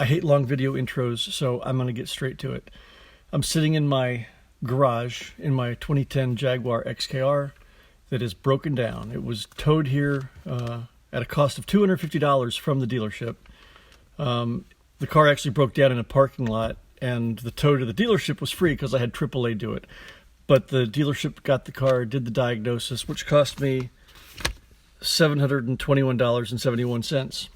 I hate long video intros, so I'm going to get straight to it. I'm sitting in my garage in my 2010 Jaguar XKR that is broken down. It was towed here at a cost of $250 from the dealership. The car actually broke down in a parking lot, and the tow to the dealership was free because I had AAA do it. But the dealership got the car, did the diagnosis, which cost me $721.71.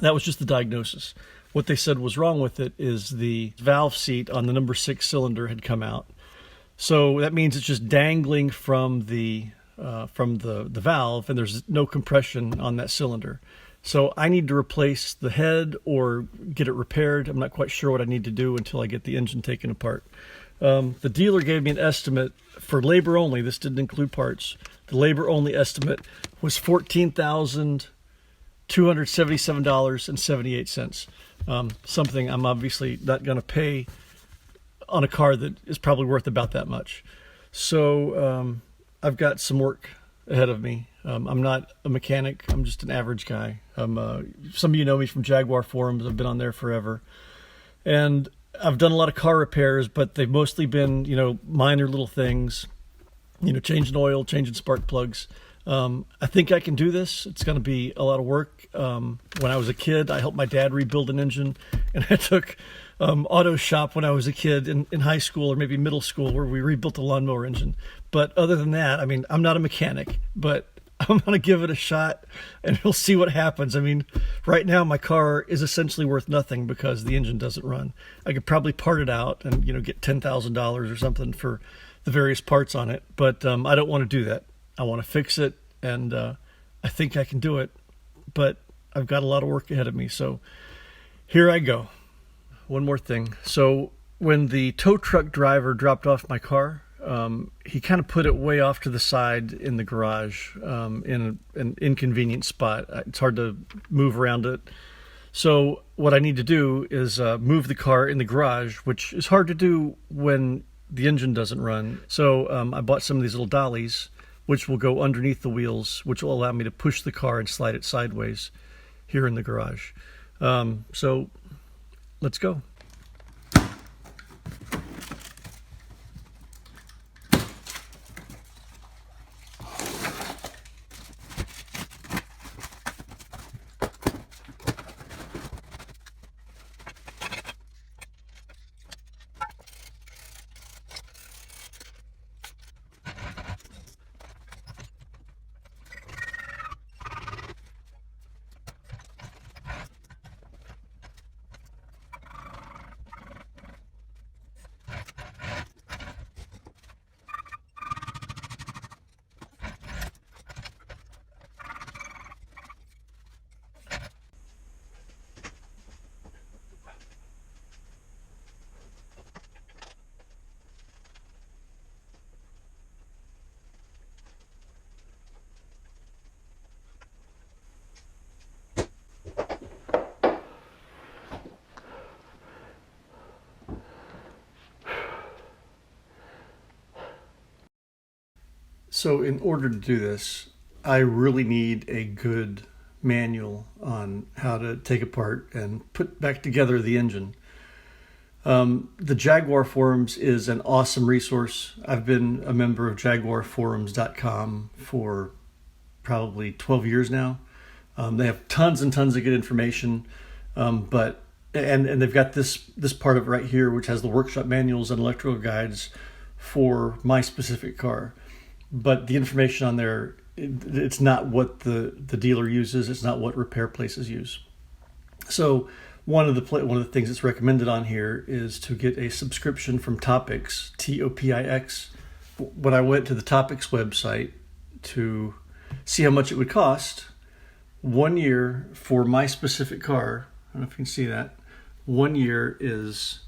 That was just the diagnosis. What they said was wrong with it is the valve seat on the number 6 cylinder had come out. So that means it's just dangling from the valve, and there's no compression on that cylinder. So I need to replace the head or get it repaired. I'm not quite sure what I need to do until I get the engine taken apart. The dealer gave me an estimate for labor only. This didn't include parts. The labor only estimate was $14,277.78. Something I'm obviously not going to pay on a car that is probably worth about that much. So I've got some work ahead of me. I'm not a mechanic. I'm just an average guy. Some of you know me from Jaguar forums. I've been on there forever. And I've done a lot of car repairs, but they've mostly been, minor little things, changing oil, changing spark plugs. I think I can do this. It's going to be a lot of work. When I was a kid, I helped my dad rebuild an engine, and I took auto shop when I was a kid in high school or maybe middle school where we rebuilt a lawnmower engine. But other than that, I'm not a mechanic, but I'm going to give it a shot and we'll see what happens. Right now my car is essentially worth nothing because the engine doesn't run. I could probably part it out and, get $10,000 or something for the various parts on it. But I don't want to do that. I want to fix it, and I think I can do it, but I've got a lot of work ahead of me. So here I go. One more thing. So when the tow truck driver dropped off my car, he kind of put it way off to the side in the garage, in an inconvenient spot. It's hard to move around it. So what I need to do is move the car in the garage, which is hard to do when the engine doesn't run. So I bought some of these little dollies, which will go underneath the wheels, which will allow me to push the car and slide it sideways here in the garage. So let's go. So in order to do this, I really need a good manual on how to take apart and put back together the engine. The Jaguar Forums is an awesome resource. I've been a member of JaguarForums.com for probably 12 years now. They have tons and tons of good information, but they've got this part of it right here, which has the workshop manuals and electrical guides for my specific car. But the information on there, it's not what the dealer uses. It's not what repair places use. So one of the things that's recommended on here is to get a subscription from Topix, Topix. When I went to the Topix website to see how much it would cost, 1 year for my specific car, I don't know if you can see that, 1 year is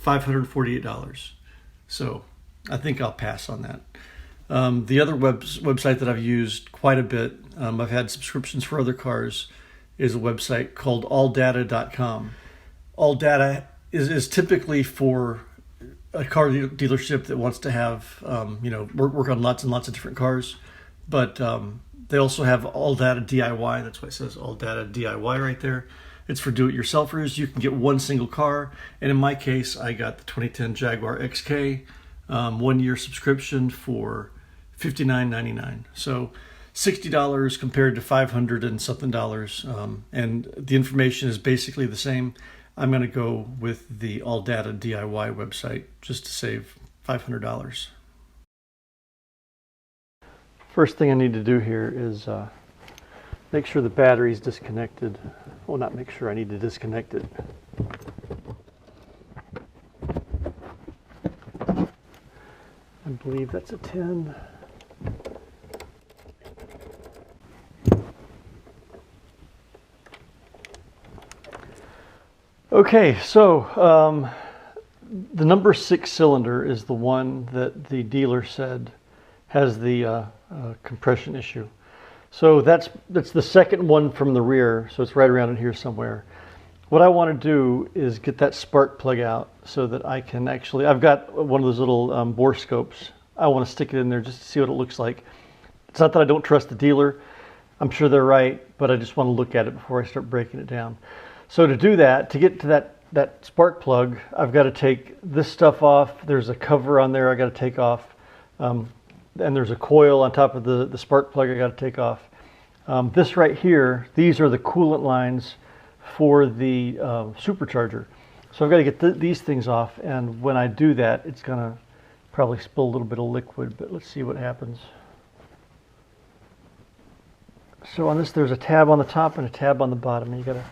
$548. So I think I'll pass on that. The other website that I've used quite a bit, I've had subscriptions for other cars, is a website called alldata.com. Alldata is typically for a car dealership that wants to have, work on lots and lots of different cars. But they also have AllData DIY. That's why it says AllData DIY right there. It's for do-it-yourselfers. You can get one single car, and in my case, I got the 2010 Jaguar XK 1-year subscription for $59.99. So $60 compared to $500 and something dollars, and the information is basically the same. I'm going to go with the AllData DIY website just to save $500. First thing I need to do here is make sure the battery's disconnected. Well, not make sure, I need to disconnect it. I believe that's a 10. Okay, so the number 6 cylinder is the one that the dealer said has the compression issue. So that's the second one from the rear, so it's right around in here somewhere. What I want to do is get that spark plug out so that I can actually, I've got one of those little bore scopes. I want to stick it in there just to see what it looks like. It's not that I don't trust the dealer. I'm sure they're right, but I just want to look at it before I start breaking it down. So to do that, to get to that spark plug, I've got to take this stuff off. There's a cover on there I got to take off. And there's a coil on top of the spark plug I got to take off. This right here, these are the coolant lines for the supercharger. So I've got to get these things off, and when I do that, it's going to probably spill a little bit of liquid, but let's see what happens. So on this, there's a tab on the top and a tab on the bottom, and you got to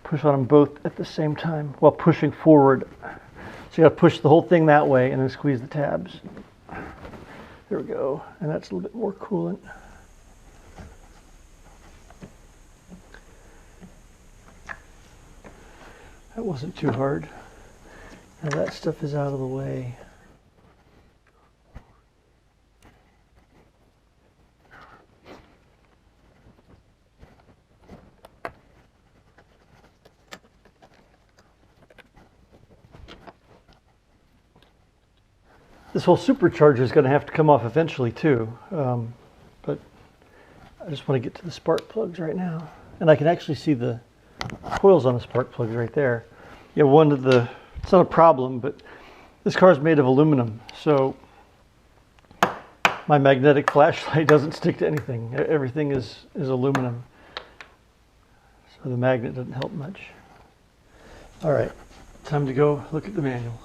push on them both at the same time while pushing forward. So you got to push the whole thing that way and then squeeze the tabs. There we go, and that's a little bit more coolant. That wasn't too hard. Now that stuff is out of the way. This whole supercharger is going to have to come off eventually too, but I just want to get to the spark plugs right now. And I can actually see the coils on the spark plugs right there. Yeah, it's not a problem, but this car is made of aluminum, so my magnetic flashlight doesn't stick to anything. Everything is aluminum, so the magnet doesn't help much. All right, time to go look at the manual.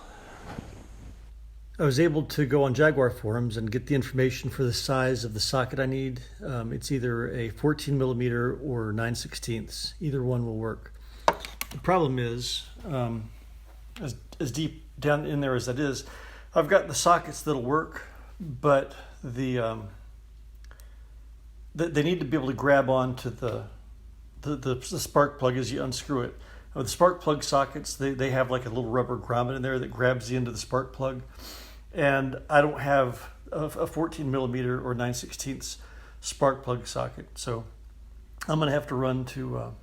I was able to go on Jaguar forums and get the information for the size of the socket I need. It's either a 14 millimeter or 9/16. Either one will work. The problem is, as deep down in there as that is, I've got the sockets that'll work, but they need to be able to grab onto the spark plug as you unscrew it. The spark plug sockets, they have like a little rubber grommet in there that grabs the end of the spark plug. And I don't have a 14 millimeter or 9/16 spark plug socket. So I'm going to have to run to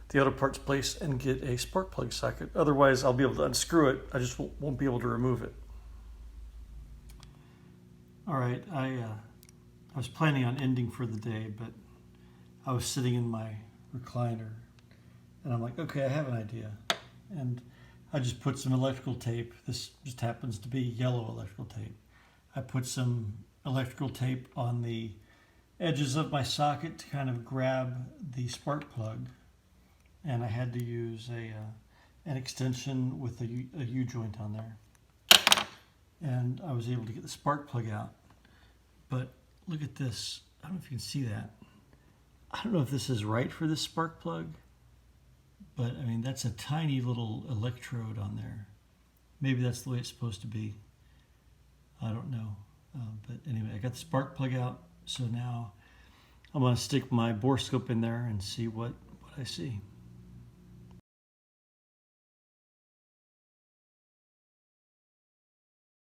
the auto parts place and get a spark plug socket. Otherwise, I'll be able to unscrew it. I just won't be able to remove it. All right, I was planning on ending for the day, but I was sitting in my recliner and I'm like, okay, I have an idea. And I just put some electrical tape. This just happens to be yellow electrical tape. I put some electrical tape on the edges of my socket to kind of grab the spark plug. And I had to use an extension with a U-joint on there. And I was able to get the spark plug out. But look at this. I don't know if you can see that. I don't know if this is right for this spark plug. But I mean, that's a tiny little electrode on there. Maybe that's the way it's supposed to be. I don't know. But anyway, I got the spark plug out. So now I'm going to stick my bore scope in there and see what I see.